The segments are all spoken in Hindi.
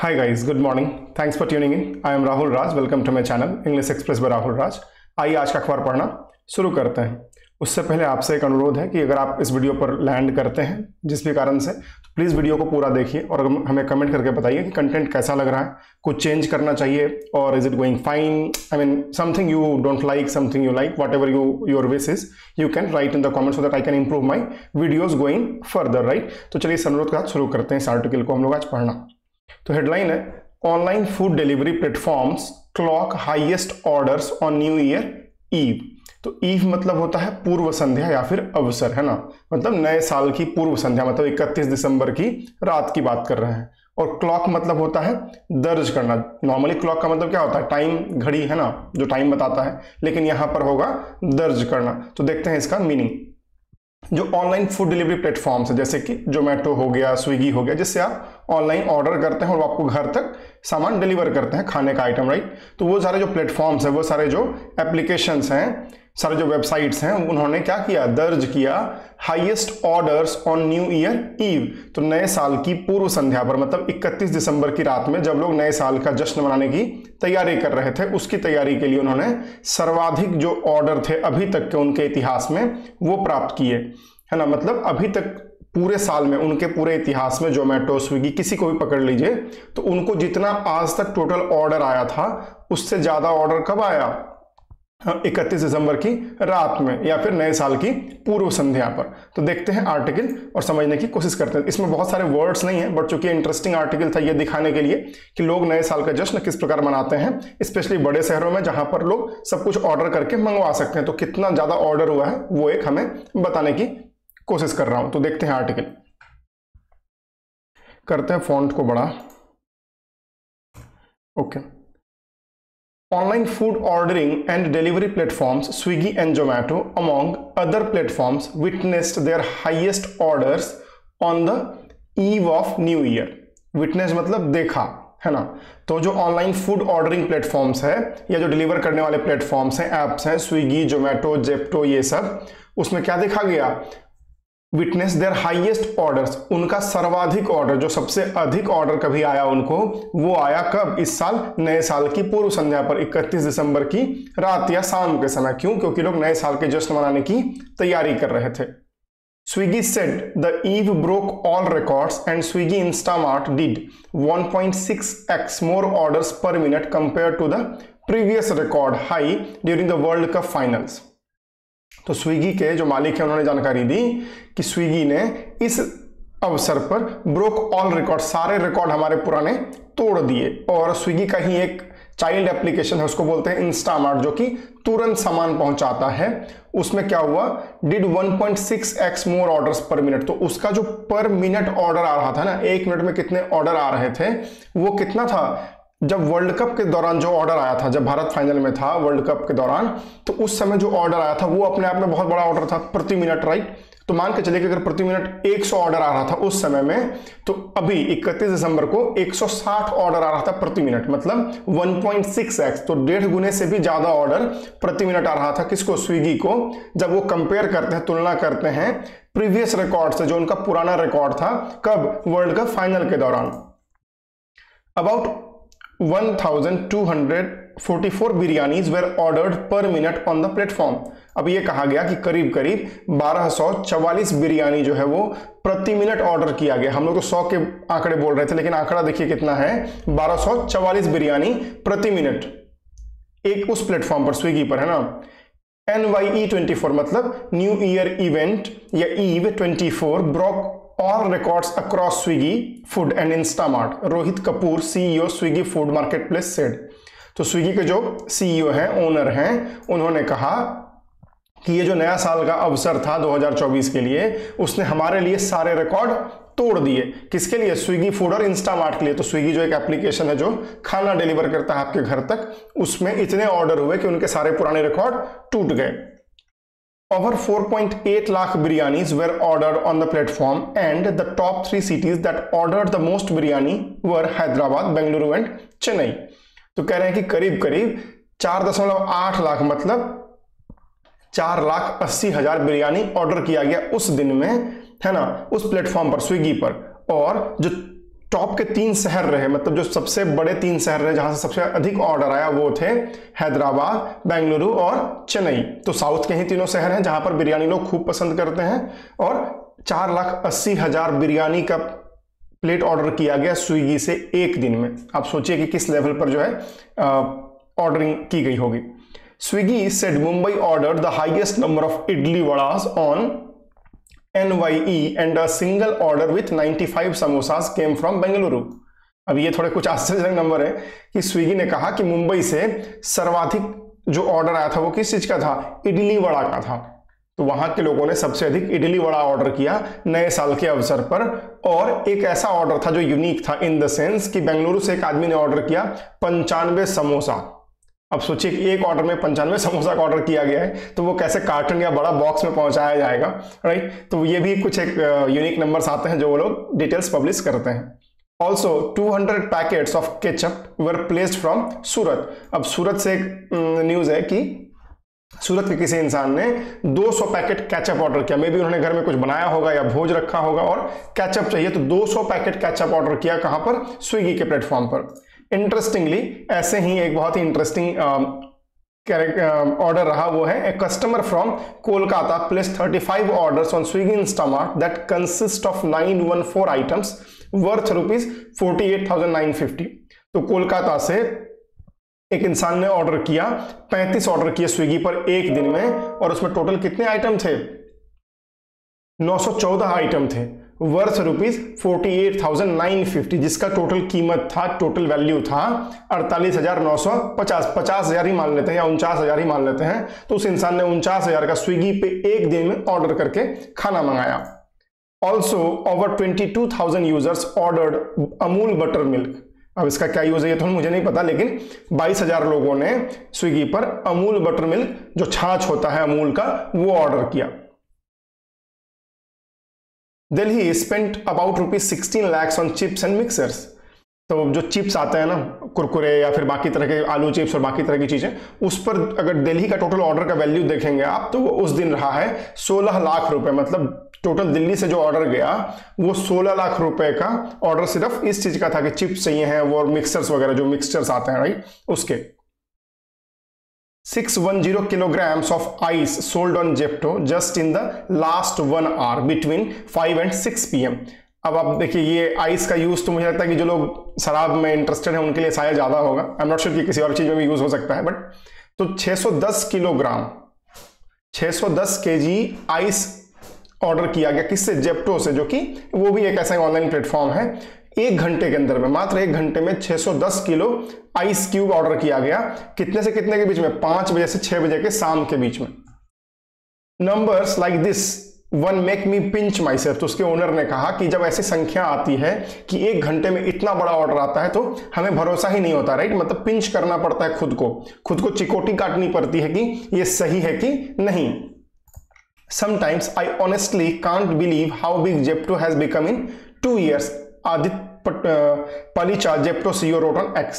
Hi guys, good morning. Thanks for tuning in. I am Rahul Raj. Welcome to my channel English Express by Rahul Raj. आइए आज का अखबार पढ़ना शुरू करते हैं। उससे पहले आपसे एक अनुरोध है कि अगर आप इस वीडियो पर लैंड करते हैं जिस भी कारण से, तो प्लीज़ वीडियो को पूरा देखिए और हमें कमेंट करके बताइए कि कंटेंट कैसा लग रहा है, कुछ चेंज करना चाहिए और is it going fine, I mean something you don't like, something you like, what ever your wish is, you can write in the comment so that I can improve my videos going further, right. तो चलिए इस अनुरोध के साथ शुरू करते हैं इस आर्टिकल को हम लोग आज पढ़ना। तो हेडलाइन है, online food delivery platforms clock highest orders on new year eve. तो ईव मतलब होता है पूर्व संध्या या फिर अवसर, है ना, मतलब नए साल की पूर्व संध्या, मतलब 31 दिसंबर की रात की बात कर रहे हैं। और क्लॉक मतलब होता है दर्ज करना। नॉर्मली क्लॉक का मतलब क्या होता है, टाइम, घड़ी, है ना, जो टाइम बताता है, लेकिन यहां पर होगा दर्ज करना। तो देखते हैं इसका मीनिंग। जो ऑनलाइन फूड डिलीवरी प्लेटफॉर्म्स है जैसे कि जोमेटो हो गया, स्विगी हो गया, जिससे आप ऑनलाइन ऑर्डर करते हैं और आपको घर तक सामान डिलीवर करते हैं, खाने का आइटम, राइट। तो वो सारे जो प्लेटफॉर्म्स हैं, वो सारे जो एप्लीकेशंस हैं, सारे जो वेबसाइट्स हैं, उन्होंने क्या किया, दर्ज किया highest orders on new year eve. तो नए साल की पूर्व संध्या पर, मतलब 31 दिसंबर की रात में जब लोग नए साल का जश्न मनाने की तैयारी कर रहे थे, उसकी तैयारी के लिए उन्होंने सर्वाधिक जो ऑर्डर थे अभी तक के उनके इतिहास में वो प्राप्त किए, है ना। मतलब अभी तक पूरे साल में, उनके पूरे इतिहास में, जोमेटो, स्विगी, किसी को भी पकड़ लीजिए, तो उनको जितना आज तक टोटल ऑर्डर आया था उससे ज्यादा ऑर्डर कब आया, 31 दिसंबर की रात में या फिर नए साल की पूर्व संध्या पर। तो देखते हैं आर्टिकल और समझने की कोशिश करते हैं। इसमें बहुत सारे वर्ड्स नहीं है, बट चूंकि इंटरेस्टिंग आर्टिकल था ये दिखाने के लिए कि लोग नए साल का जश्न किस प्रकार मनाते हैं, स्पेशली बड़े शहरों में जहां पर लोग सब कुछ ऑर्डर करके मंगवा सकते हैं। तो कितना ज्यादा ऑर्डर हुआ है वो एक हमें बताने की कोशिश कर रहा हूं। तो देखते हैं आर्टिकल, करते हैं फॉन्ट को बड़ा। Okay. Online food ordering and delivery platforms Swiggy and Zomato, among other platforms, witnessed their highest orders on the eve of New Year. Witness मतलब देखा, है ना। तो जो ऑनलाइन फूड ऑर्डरिंग प्लेटफॉर्म्स है या जो डिलीवर करने वाले प्लेटफॉर्म्स हैं, एप्स हैं, स्विगी, जोमेटो, जेप्टो, ये सब, उसमें क्या देखा गया, विटनेस देयर हाईएस्ट ऑर्डर्स, उनका सर्वाधिक ऑर्डर, जो सबसे अधिक ऑर्डर कभी आया उनको, वो आया कब, इस साल नए साल की पूर्व संध्या पर, 31 दिसंबर की रात या शाम के समय। क्यों? क्योंकि लोग नए साल के जश्न मनाने की तैयारी कर रहे थे। Swiggy said the eve broke all records and Swiggy Instamart did 1.6x more orders per minute compare to the previous record high during the world cup finals. तो स्विगी के जो मालिक हैं उन्होंने जानकारी दी कि स्विगी ने इस अवसर पर ब्रोक ऑल रिकॉर्ड, सारे रिकॉर्ड हमारे पुराने तोड़ दिए। और स्विगी का ही एक चाइल्ड एप्लीकेशन है, उसको बोलते हैं इंस्टामार्ट, जो कि तुरंत सामान पहुंचाता है। उसमें क्या हुआ, did 1.6x more orders per minute. तो उसका जो पर मिनट ऑर्डर आ रहा था ना, एक मिनट में कितने ऑर्डर आ रहे थे, वो कितना था, जब वर्ल्ड कप के दौरान जो ऑर्डर आया था, जब भारत फाइनल में था वर्ल्ड कप के दौरान, तो उस समय जो ऑर्डर आया था वो अपने आप में बहुत बड़ा ऑर्डर था, प्रति मिनट, राइट। तो मान के चलिए कि अगर प्रति मिनट 100 ऑर्डर आ रहा था उस समय में, तो अभी 31 दिसंबर को 160 ऑर्डर आ रहा था प्रति मिनट, मतलब 1.6x, तो 1.5 गुने से भी ज्यादा ऑर्डर प्रति मिनट आ रहा था। किसको? स्विगी को। जब वो कंपेयर करते हैं, तुलना करते हैं प्रीवियस रिकॉर्ड से, जो उनका पुराना रिकॉर्ड था, कब, वर्ल्ड कप फाइनल के दौरान। About 1244 biryanis were ordered per minute on the platform. अब ये कहा गया कि करीब करीब 1244 बिरयानी जो है वो प्रति मिनट ऑर्डर किया गया। हम लोग तो 100 के आंकड़े बोल रहे थे, लेकिन आंकड़ा देखिए कितना है, 1244 बिरयानी प्रति मिनट एक उस प्लेटफॉर्म पर, स्विगी पर, है ना। NYE24 मतलब न्यू ईयर इवेंट या eve 24 broke all records across Swiggy Food and Instamart. Rohit Kapoor, CEO Swiggy food marketplace said. तो स्विगी के जो CEO हैं, ओनर हैं, उन्होंने कहा कि ये जो नया साल का अवसर था 2024 के लिए, उसने हमारे लिए सारे रिकॉर्ड तोड़ दिए। किसके लिए? स्विगी फूड और इंस्टामार्ट के लिए। तो स्विगी जो एक एप्लीकेशन है जो खाना डिलीवर करता है आपके घर तक, उसमें इतने ऑर्डर हुए कि उनके सारे पुराने रिकॉर्ड टूट गए। Over 4.8 lakh biryanis were ordered on the platform, and the top 3 cities that ordered the most biryani were Hyderabad, Bengaluru and Chennai. तो कह रहे हैं कि करीब करीब 4.8 लाख, मतलब 4,80,000 बिरयानी ऑर्डर किया गया उस दिन में, है ना, उस प्लेटफॉर्म पर, स्विगी पर। और जो टॉप के 3 शहर रहे, मतलब जो सबसे बड़े 3 शहर रहे जहां से सबसे अधिक ऑर्डर आया वो थे हैदराबाद, बेंगलुरु और चेन्नई। तो साउथ के ही तीनों शहर हैं जहां पर बिरयानी लोग खूब पसंद करते हैं। और 4,80,000 बिरयानी का प्लेट ऑर्डर किया गया स्विगी से एक दिन में। आप सोचिए कि किस लेवल पर जो है ऑर्डरिंग की गई होगी। Swiggy said Mumbai ordered the highest number of idli vadas on NYE and a single order with 95 samosas came from Bengaluru. अब ये थोड़े कुछ आश्चर्यजनक नंबर है कि स्विगी ने कहा कि मुंबई से सर्वाधिक जो ऑर्डर आया था वो किस चीज का था, इडली वड़ा का था। तो वहां के लोगों ने सबसे अधिक इडली वड़ा ऑर्डर किया नए साल के अवसर पर। और एक ऐसा ऑर्डर था जो यूनिक था इन द सेंस कि बेंगलुरु से एक आदमी ने ऑर्डर किया 95 समोसा। अब सोचिए कि एक ऑर्डर में 95 समोसा का ऑर्डर किया गया है, तो वो कैसे कार्टन या बड़ा बॉक्स में पहुंचाया जाएगा, राइट। तो ये भी कुछ एक यूनिक नंबर्स आते हैं जो वो लोग डिटेल्स पब्लिश करते हैं। Also 200 packets of ketchup were placed from Surat. अब सूरत से एक न्यूज है कि सूरत के किसी इंसान ने 200 पैकेट केचप ऑर्डर किया। मे बी उन्होंने घर में कुछ बनाया होगा या भोज रखा होगा और केचप चाहिए, तो 200 पैकेट केचप ऑर्डर किया। कहां पर? स्विगी के प्लेटफॉर्म पर। इंटरेस्टिंगली ऐसे ही एक बहुत ही इंटरेस्टिंग ऑर्डर रहा, वो है a customer from Kolkata place 35 orders on Swiggy Instamart that consist of 914 items worth ₹48,950। तो कोलकाता से एक इंसान ने ऑर्डर किया, 35 ऑर्डर किए स्विगी पर एक दिन में, और उसमें टोटल कितने आइटम थे? 914 आइटम थे वर्थ ₹48,950, जिसका टोटल कीमत था, टोटल वैल्यू था 48,950, 50,000 ही मान लेते हैं या 49,000 ही मान लेते हैं। तो उस इंसान ने 49,000 का स्विगी पे एक दिन में ऑर्डर करके खाना मंगाया। Also over 22,000 users ordered Amul butter milk. अब इसका क्या यूज है ये तो मुझे नहीं पता, लेकिन 22,000 लोगों ने स्विगी पर अमूल बटर मिल्क, जो छाछ होता है अमूल का, वो ऑर्डर किया। Delhi spent about ₹16 lakhs on chips and mixers. तो जो चिप्स आते हैं ना, कुरकुरे या फिर बाकी तरह के आलू चिप्स और बाकी तरह की चीजें, उस पर अगर दिल्ली का टोटल ऑर्डर का वैल्यू देखेंगे आप, तो उस दिन रहा है 16 लाख रुपए। मतलब टोटल दिल्ली से जो ऑर्डर गया वो 16 लाख रुपए का ऑर्डर सिर्फ इस चीज का था कि चिप्स चाहिए हैं वो, मिक्सर्स वगैरह जो मिक्सचर्स आते हैं, राइट, उसके। 610 kilograms of ice sold on Zepto just in the last 1 hour between 5 and 6 PM। अब आप देखिए, ये आइस का यूज तो मुझे लगता है कि जो लोग शराब में इंटरेस्टेड हैं उनके लिए शायद ज्यादा होगा। आई एम नॉट श्योर कि किसी और चीज में भी यूज हो सकता है, बट तो 610 किलोग्राम 610 kg आइस ऑर्डर किया गया किससे? जेप्टो से, जो कि वो भी एक ऐसा ऑनलाइन प्लेटफॉर्म है। एक घंटे के अंदर में, मात्र एक घंटे में 610 किलो आइस क्यूब ऑर्डर किया गया। कितने से कितने के बीच में? 5 बजे से 6 बजे के शाम के बीच में। Numbers like this one make me pinch my self. तो उसके ओनर ने कहा कि जब ऐसी संख्या आती है कि एक घंटे में इतना बड़ा ऑर्डर आता है, तो हमें भरोसा ही नहीं होता, राइट। मतलब पिंच करना पड़ता है खुद को चिकोटी काटनी पड़ती है कि ये सही है कि नहीं। Sometimes I honestly can't believe how big Zepto has become in 2 years. Aditya Palicha Zepto CEO wrote on X।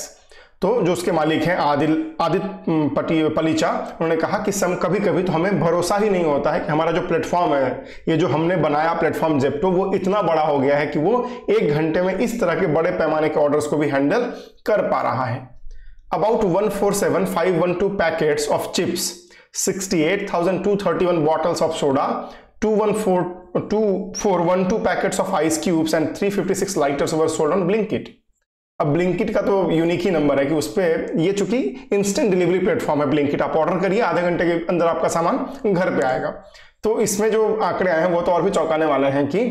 तो जो उसके मालिक हैं आदित्य पलीचा, उन्होंने कहा कि कभी कभी तो हमें भरोसा ही नहीं होता है कि हमारा जो प्लेटफॉर्म है, ये जो हमने बनाया प्लेटफॉर्म जेप्टो, वो इतना बड़ा हो गया है कि वो एक घंटे में इस तरह के बड़े पैमाने के ऑर्डर्स को भी हैंडल कर पा रहा है। About 147,512 packets of chips, 68,231 bottles of soda, 2,412 packets of ice cubes and 356 lighters were sold on Blinkit. अब ब्लिंकिट का तो यूनिक ही नंबर है कि उस पे, ये चूंकि इंस्टेंट डिलीवरी प्लेटफॉर्म है ब्लिंकिट, आप ऑर्डर करिए आधे घंटे के अंदर आपका सामान घर पे आएगा। तो इसमें जो आंकड़े आए हैं वो तो और भी चौंकाने वाले हैं कि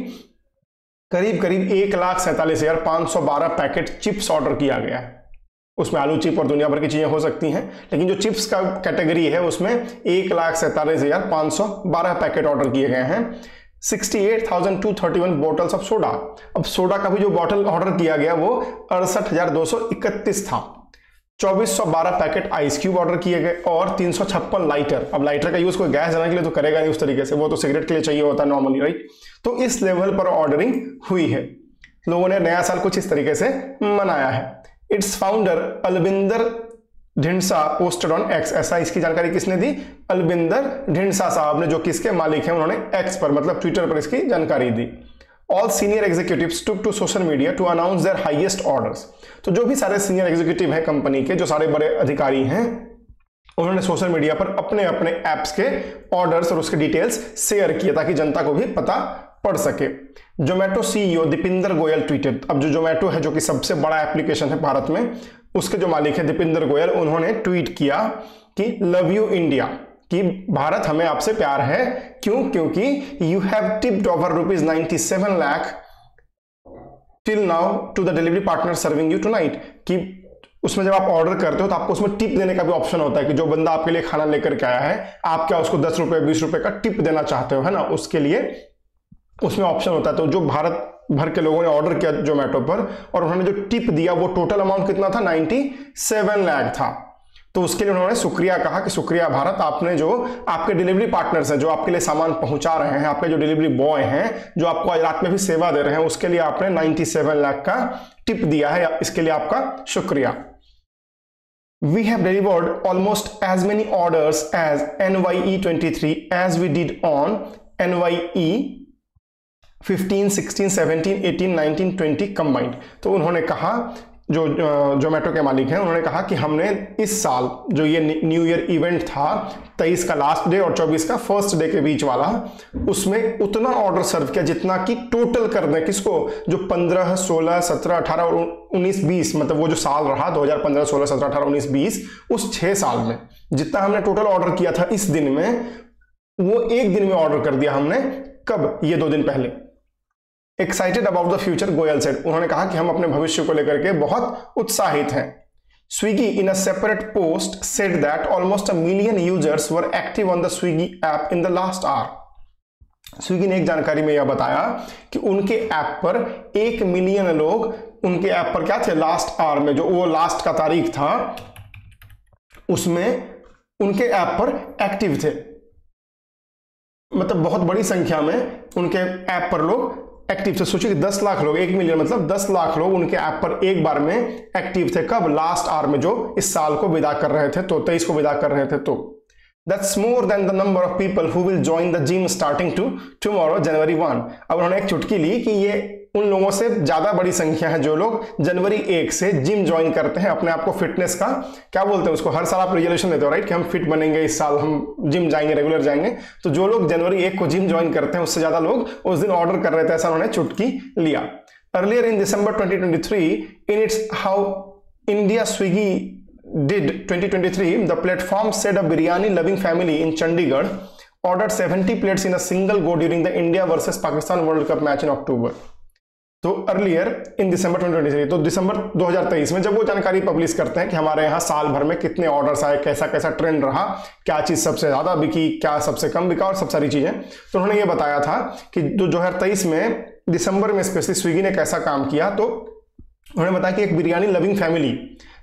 करीब करीब 1,47,512 पैकेट चिप्स ऑर्डर किया गया है। उसमें आलू चिप और दुनिया भर की चीजें हो सकती हैं, लेकिन जो चिप्स का कैटेगरी है उसमें 1,47,512 पैकेट ऑर्डर किए गए हैं। 68,231 बॉटल्स ऑफ सोडा। अब सोडा का भी जो बॉटल ऑर्डर किया गया वो 68,231 था। 2,412 पैकेट आइस क्यूब ऑर्डर किए गए और 356 लाइटर। अब लाइटर का यूज कोई गैस जलाने के लिए तो करेगा नहीं उस तरीके से, वो तो सिगरेट के लिए चाहिए होता है नॉर्मली, राइट। तो इस लेवल पर ऑर्डरिंग हुई है। लोगों ने नया साल कुछ इस तरीके से मनाया है। Its founder Albinder Dhindsa posted on X. ऐसा इसकी जानकारी किसने दी? अलविंदर ढिंडसा साहब ने, जो किसके मालिक हैं, उन्होंने एक्स पर मतलब ट्विटर पर इसकी जानकारी दी। All senior executives took to social media to announce their highest orders. तो जो भी सारे सीनियर एग्जीक्यूटिव हैं कंपनी के, जो सारे बड़े अधिकारी हैं, उन्होंने सोशल मीडिया पर अपने अपने एप्स के ऑर्डर्स और उसके डिटेल्स शेयर किए ताकि जनता को भी पता पड़ सके। Zomato CEO Deepinder Goyal tweeted. अब जो जोमेटो है, जो कि सबसे बड़ा एप्लीकेशन है भारत में, उसके जो मालिक है दीपिंदर गोयल, उन्होंने ट्वीट किया कि लव यू इंडिया, कि भारत हमें आपसे प्यार है। क्यों? क्योंकि you have tipped over ₹97 lakh till now to the delivery partner serving you tonight. कि उसमें जब आप ऑर्डर करते हो तो आपको उसमें टिप देने का भी ऑप्शन होता है कि जो बंदा आपके लिए खाना लेकर के आया है, आप क्या उसको 10 रुपए 20 रुपए का टिप देना चाहते हो, है ना, उसके लिए उसमें ऑप्शन होता है। तो जो भारत भर के लोगों ने ऑर्डर किया जोमेटो पर और उन्होंने जो टिप दिया वो टोटल अमाउंट कितना था? 97 लाख था। तो उसके लिए उन्होंने शुक्रिया कहा कि शुक्रिया भारत, आपने जो आपके डिलीवरी पार्टनर्स हैं, जो आपके लिए सामान पहुंचा रहे हैं, आपके जो डिलीवरी बॉय हैं, जो आपको आज रात में भी सेवा दे रहे हैं, उसके लिए आपने 97 लाख का टिप दिया है, इसके लिए आपका शुक्रिया। We have delivered almost as many orders as NYE 23 as we did on NYE 15, 16, 17, 18, 19, 20 combined। तो उन्होंने कहा, जो जोमेटो के मालिक हैं, उन्होंने कहा कि हमने इस साल जो ये न्यू ईयर इवेंट था, 23 का लास्ट डे और 24 का फर्स्ट डे के बीच वाला, उसमें उतना ऑर्डर सर्व किया जितना कि टोटल कर दें किसको, जो 15, 16, 17, 18 और 19, 20, मतलब वो जो साल रहा 2015, 16, 17, 18, 19, 20, उस 6 साल में जितना हमने टोटल ऑर्डर किया था इस दिन में, वो एक दिन में ऑर्डर कर दिया हमने। कब? ये 2 दिन पहले। Excited about the future, Goyal said. उन्होंने कहा कि हम अपने भविष्य को लेकर के बहुत उत्साहित हैं। Swiggy in a separate post said that almost 1 million users were active on the Swiggy app in the last hour. Swiggy ने एक जानकारी में यह बताया कि उनके ऐप पर 1 मिलियन लोग उनके ऐप पर क्या थे? लास्ट आवर में, जो वो लास्ट का तारीख था, उसमें उनके ऐप पर एक्टिव थे। मतलब बहुत बड़ी संख्या में उनके ऐप पर लोग एक्टिव थे। सोचिए कि 10 लाख लोग, 1 मिलियन मतलब 10 लाख लोग उनके ऐप पर एक बार में एक्टिव थे। कब? लास्ट आवर में, जो इस साल को विदा कर रहे थे, तो 23 को विदा कर रहे थे। तो that's more than the number of people who will join the gym starting tomorrow January 1। अब उन्होंने एक चुटकी ली कि ये उन लोगों से ज्यादा बड़ी संख्या है जो लोग जनवरी 1 से जिम ज्वाइन करते हैं, अपने आप को फिटनेस का क्या बोलते हैं उसको, हर साल आप रिजोल्यूशन लेते हो राइट, कि हम फिट बनेंगे, इस साल हम जिम जाएंगे, रेगुलर जाएंगे। तो जो लोग जनवरी 1 को जिम ज्वाइन करते हैं, उससे ज्यादा लोग उस दिन ऑर्डर कर रहे थे, ऐसा उन्होंने चुटकी लिया। Earlier in December 2023 in its how India Swiggy did 2023, the platform said a biryani loving family in Chandigarh ordered 70 plates in a single go during the India versus Pakistan World Cup match in October। तो अर्लियर इन दिसंबर 2023, तो दिसंबर 2023 में जब वो जानकारी पब्लिश करते हैं कि हमारे यहाँ साल भर में कितने ऑर्डर्स आए, कैसा कैसा ट्रेंड रहा, क्या चीज सबसे ज्यादा बिकी, क्या सबसे कम बिका और सब सारी चीजें, तो उन्होंने ये बताया था कि 2023 में दिसंबर में स्पेशली स्विगी ने कैसा काम किया। तो उन्होंने बताया कि एक बिरयानी लविंग फैमिली,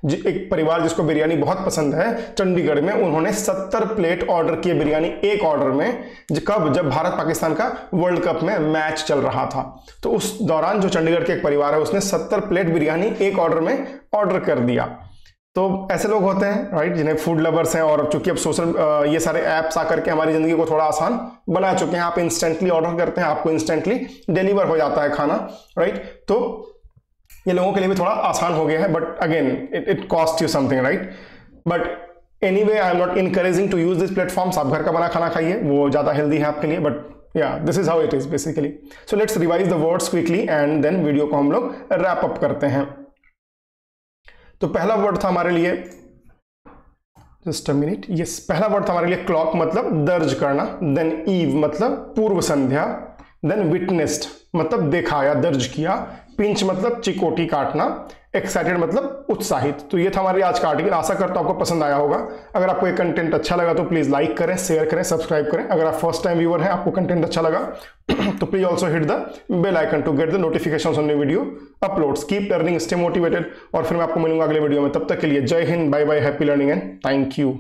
एक परिवार जिसको बिरयानी बहुत पसंद है, चंडीगढ़ में उन्होंने 70 प्लेट ऑर्डर किए बिरयानी एक ऑर्डर में। कब? जब भारत पाकिस्तान का वर्ल्ड कप में मैच चल रहा था। तो उस दौरान जो चंडीगढ़ के एक परिवार है उसने 70 प्लेट बिरयानी एक ऑर्डर में ऑर्डर कर दिया। तो ऐसे लोग होते हैं राइट, जिन्हें फूड लवर्स हैं, और चूंकि अब सोशल ये सारे ऐप्स आकर के हमारी जिंदगी को थोड़ा आसान बना चुके हैं। आप इंस्टेंटली ऑर्डर करते हैं, आपको इंस्टेंटली डिलीवर हो जाता है खाना राइट। तो ये लोगों के लिए भी थोड़ा आसान हो गया है, but again it cost you something right. But anyway I am not encouraging to use this platforms. आप घर का बना खाना खाइए, वो ज्यादा हेल्दी है आपके लिए, बट या this is how it is basically. So let's revise the words quickly and then video को हम लोग रैप अप करते हैं। तो पहला वर्ड था हमारे लिए, जस्ट अ मिनट, यस, पहला वर्ड था हमारे लिए क्लॉक, मतलब दर्ज करना। देन ईव मतलब पूर्व संध्या। देन विटनेस्ड मतलब देखा या दर्ज किया। पिंच मतलब चिकोटी काटना। एक्साइटेड मतलब उत्साहित। तो ये था हमारी आज का आर्टिकल। आशा करता हूं आपको पसंद आया होगा। अगर आपको ये कंटेंट अच्छा लगा तो प्लीज लाइक करें, शेयर करें, सब्सक्राइब करें। अगर आप फर्स्ट टाइम व्यूअर हैं, आपको कंटेंट अच्छा लगा तो please also hit the bell icon to get the notifications on new video uploads. Keep learning, stay motivated, और फिर मैं आपको मिलूंगा अगले वीडियो में। तब तक के लिए जय हिंद, bye bye, happy learning and thank you.